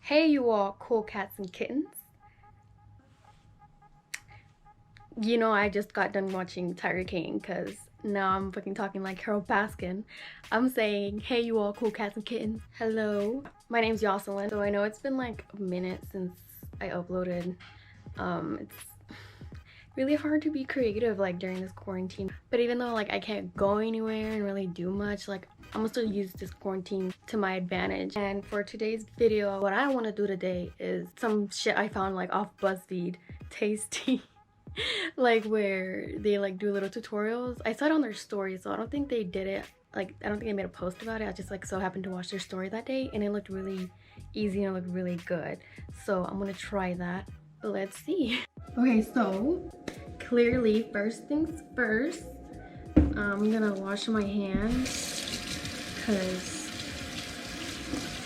Hey you all cool cats and kittens. You know, I just got done watching Tiger King because now I'm fucking talking like Carol Baskin. I'm saying, hey you all cool cats and kittens. Hello. My name's Jocelyn. So I know it's been like a minute since I uploaded. It's really hard to be creative like during this quarantine. But even though like I can't go anywhere and really do much, like I'm gonna still use this quarantine to my advantage. And for today's video, what I want to do today is some shit I found like off Buzzfeed. Tasty. Like where they like do little tutorials. I saw it on their story, so I don't think they did it. Like I don't think they made a post about it. I just like so happened to watch their story that day and it looked really easy and it looked really good. So I'm gonna try that. Let's see. Okay, so clearly first things first, I'm gonna wash my hands because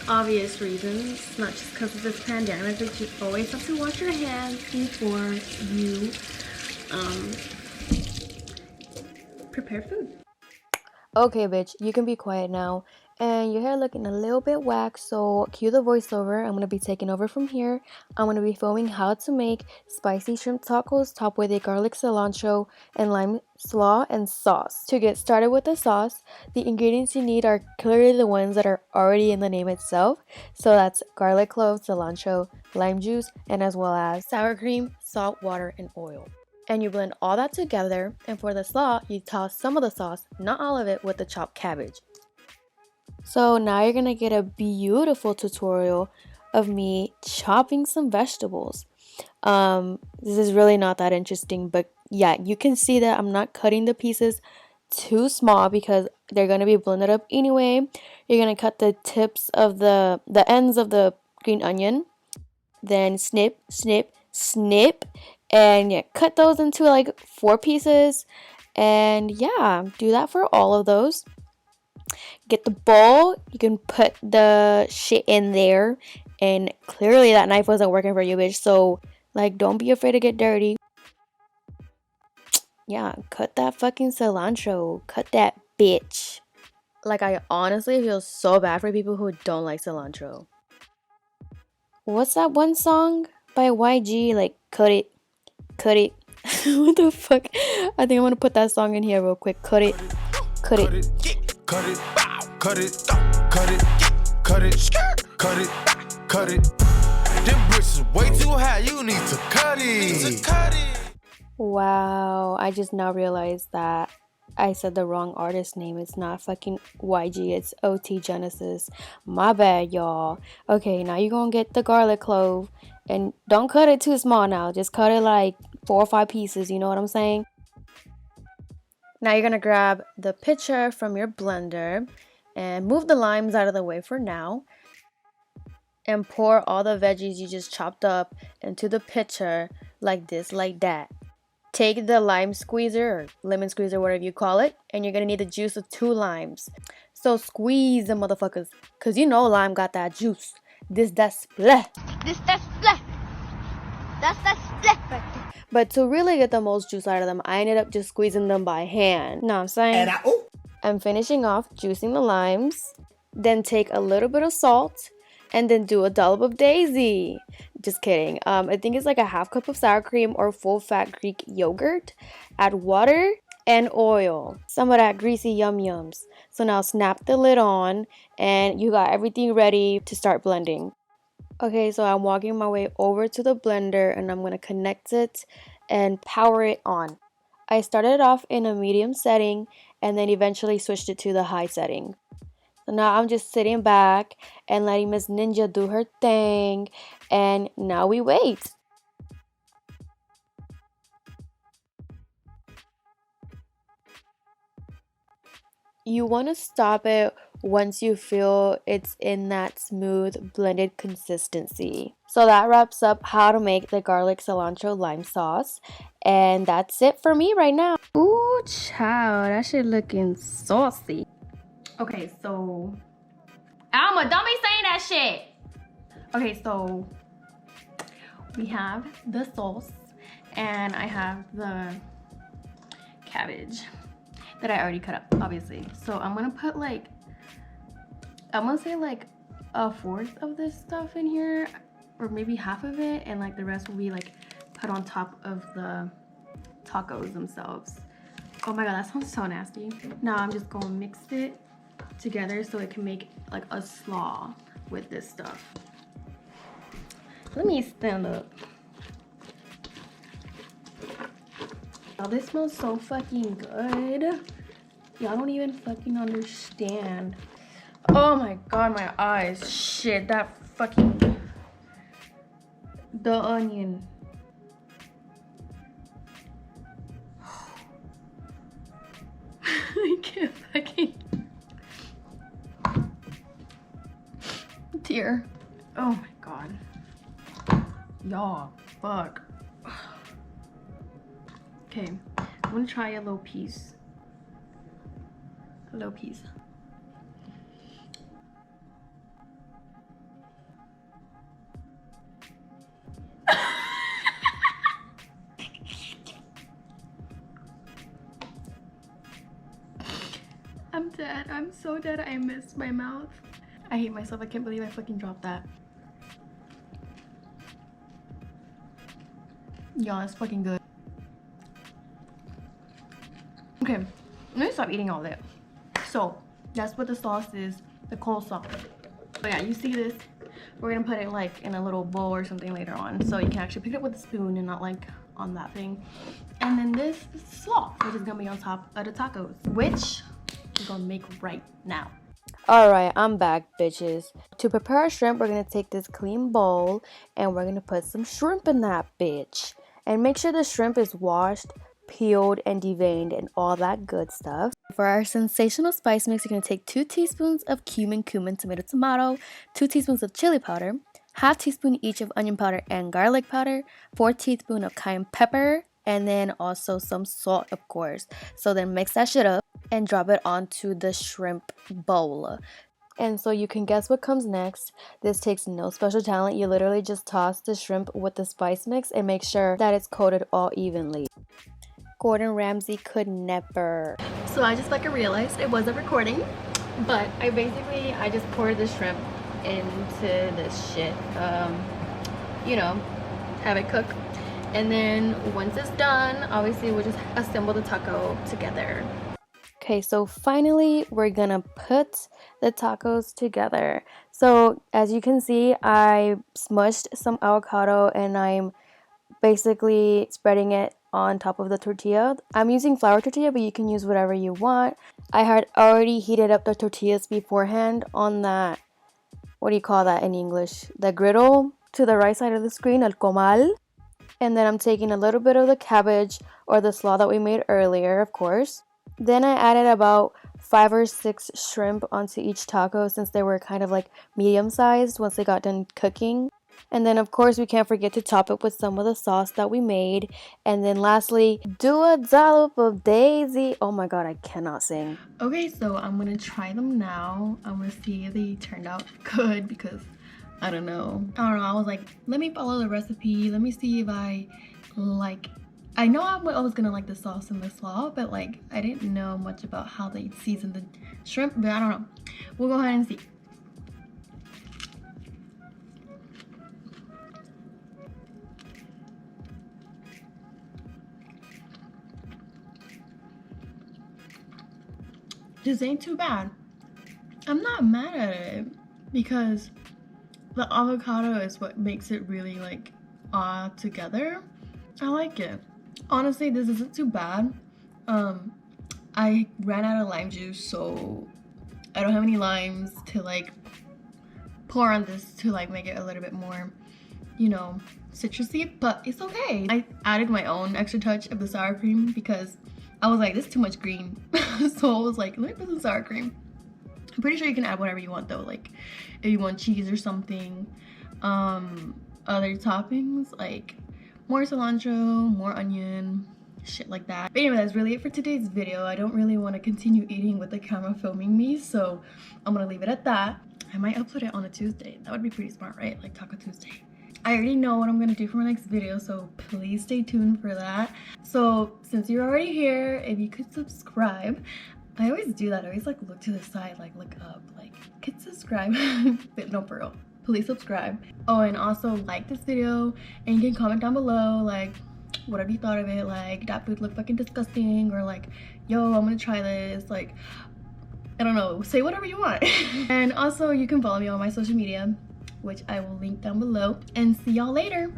obvious reasons, not just because of this pandemic, but you always have to wash your hands before you prepare food. Okay, bitch, you can be quiet now. And your hair looking a little bit waxed, so cue the voiceover. I'm gonna be taking over from here. I'm gonna be filming how to make spicy shrimp tacos topped with a garlic, cilantro, and lime slaw and sauce. To get started with the sauce, the ingredients you need are clearly the ones that are already in the name itself. So that's garlic clove, cilantro, lime juice, and as well as sour cream, salt, water, and oil. And you blend all that together, and for the slaw, you toss some of the sauce, not all of it, with the chopped cabbage. So now you're gonna get a beautiful tutorial of me chopping some vegetables. This is really not that interesting, but yeah, you can see that I'm not cutting the pieces too small because they're gonna be blended up anyway. You're gonna cut the tips of the ends of the green onion, then snip, snip, snip, and yeah, cut those into like 4 pieces. And yeah, do that for all of those. Get the bowl, you can put the shit in there, and clearly that knife wasn't working for you, bitch, so like don't be afraid to get dirty. Yeah, cut that fucking cilantro, cut that bitch. Like I honestly feel so bad for people who don't like cilantro. What's that one song by YG, like cut it, cut it. What the fuck? I think I'm gonna put that song in here real quick. Cut it, cut it, cut it, cut it, cut it, cut it, cut it, cut it. Them bricks is way too high, you need to cut it. Wow, I just now realized that I said the wrong artist name. It's not fucking YG, it's OT Genesis. My bad, y'all. Okay, now you're gonna get the garlic clove, and don't cut it too small now. Just cut it like 4 or 5 pieces, you know what I'm saying? Now you're gonna grab the pitcher from your blender and move the limes out of the way for now. And pour all the veggies you just chopped up into the pitcher like this, like that. Take the lime squeezer or lemon squeezer, whatever you call it, and you're gonna need the juice of 2 limes. So squeeze the motherfuckers, cause you know lime got that juice. This that splat. This that splat. That's that splat right there. But to really get the most juice out of them, I ended up just squeezing them by hand. Know what I'm saying? I'm finishing off juicing the limes. Then take a little bit of salt and then do a dollop of daisy. Just kidding. I think it's like a 1/2 cup of sour cream or full fat Greek yogurt. Add water and oil. Some of that greasy yum yums. So now snap the lid on and you got everything ready to start blending. Okay, so I'm walking my way over to the blender and I'm going to connect it and power it on. I started off in a medium setting and then eventually switched it to the high setting. So now I'm just sitting back and letting Miss Ninja do her thing, and now we wait. You want to stop it once you feel it's in that smooth blended consistency. So that wraps up how to make the garlic cilantro lime sauce, and that's it for me right now. Ooh, child, that shit looking saucy. Okay, so Alma, don't be saying that shit. Okay, so we have the sauce and I have the cabbage that I already cut up, obviously. So I'm gonna put like, I'm gonna say like a fourth of this stuff in here, or maybe half of it, and like the rest will be like put on top of the tacos themselves. Oh my god, that sounds so nasty. Now I'm just gonna mix it together so it can make like a slaw with this stuff. Let me stand up. Oh, this smells so fucking good. Y'all don't even fucking understand. Oh my god, my eyes. Shit, that fucking... The onion. I can't fucking... Dear. Oh my god. Y'all, fuck. Okay, I'm gonna try a little piece. A little piece. I'm dead. I'm so dead. I missed my mouth. I hate myself. I can't believe I fucking dropped that. Y'all, it's fucking good. Okay, I'm gonna stop eating all that. So, that's what the sauce is. The coleslaw. But yeah, you see this? We're gonna put it like in a little bowl or something later on. So you can actually pick it up with a spoon and not like on that thing. And then this is slaw, which is gonna be on top of the tacos, which we're gonna make right now. Alright, I'm back, bitches. To prepare our shrimp, we're gonna take this clean bowl and we're gonna put some shrimp in that bitch. And make sure the shrimp is washed, peeled, and deveined and all that good stuff. For our sensational spice mix, you're gonna take 2 teaspoons of cumin, tomato, 2 teaspoons of chili powder, half teaspoon each of onion powder and garlic powder, 4 teaspoons of cayenne pepper, and then also some salt, of course. So then mix that shit up and drop it onto the shrimp bowl. And so you can guess what comes next. This takes no special talent. You literally just toss the shrimp with the spice mix and make sure that it's coated all evenly. Gordon Ramsay could never. So I just fucking realized it wasn't recording, but I just poured the shrimp into this shit. You know, have it cook. And then once it's done, obviously we'll just assemble the taco together. Okay, so finally we're gonna put the tacos together. So as you can see, I smushed some avocado and I'm basically spreading it on top of the tortilla. I'm using flour tortilla, but you can use whatever you want. I had already heated up the tortillas beforehand on that, what do you call that in English? The griddle to the right side of the screen, el comal. And then I'm taking a little bit of the cabbage or the slaw that we made earlier, of course. Then I added about 5 or 6 shrimp onto each taco since they were kind of like medium sized once they got done cooking. And then of course we can't forget to top it with some of the sauce that we made. And then lastly, do a dollop of daisy. Oh my god, I cannot sing. Okay, so I'm gonna try them now. I'm gonna see if they turned out good because I don't know. I was like, let me follow the recipe. Let me see if I like. I know I was gonna like the sauce and the slaw, but like I didn't know much about how they season the shrimp. But I don't know. We'll go ahead and see. This ain't too bad. I'm not mad at it because the avocado is what makes it really like together. I like it. Honestly, this isn't too bad. I ran out of lime juice, so I don't have any limes to like pour on this to like make it a little bit more, you know, citrusy, but it's okay. I added my own extra touch of the sour cream because I was like, this is too much green. So I was like, let me put some sour cream. I'm pretty sure you can add whatever you want though, like if you want cheese or something. Other toppings like more cilantro, more onion, shit like that. But anyway, that's really it for today's video. I don't really want to continue eating with the camera filming me, so I'm gonna leave it at that. I might upload it on a Tuesday. That would be pretty smart, right? Like Taco Tuesday. I already know what I'm gonna do for my next video, so please stay tuned for that. So since you're already here, if you could subscribe, I always do that. I always like look to the side, like look up, like could subscribe. But no, for real, please subscribe. Oh, and also like this video, and you can comment down below like whatever you thought of it, like that food looked fucking disgusting, or like yo, I'm gonna try this, like I don't know, say whatever you want. And also you can follow me on my social media, which I will link down below, and see y'all later.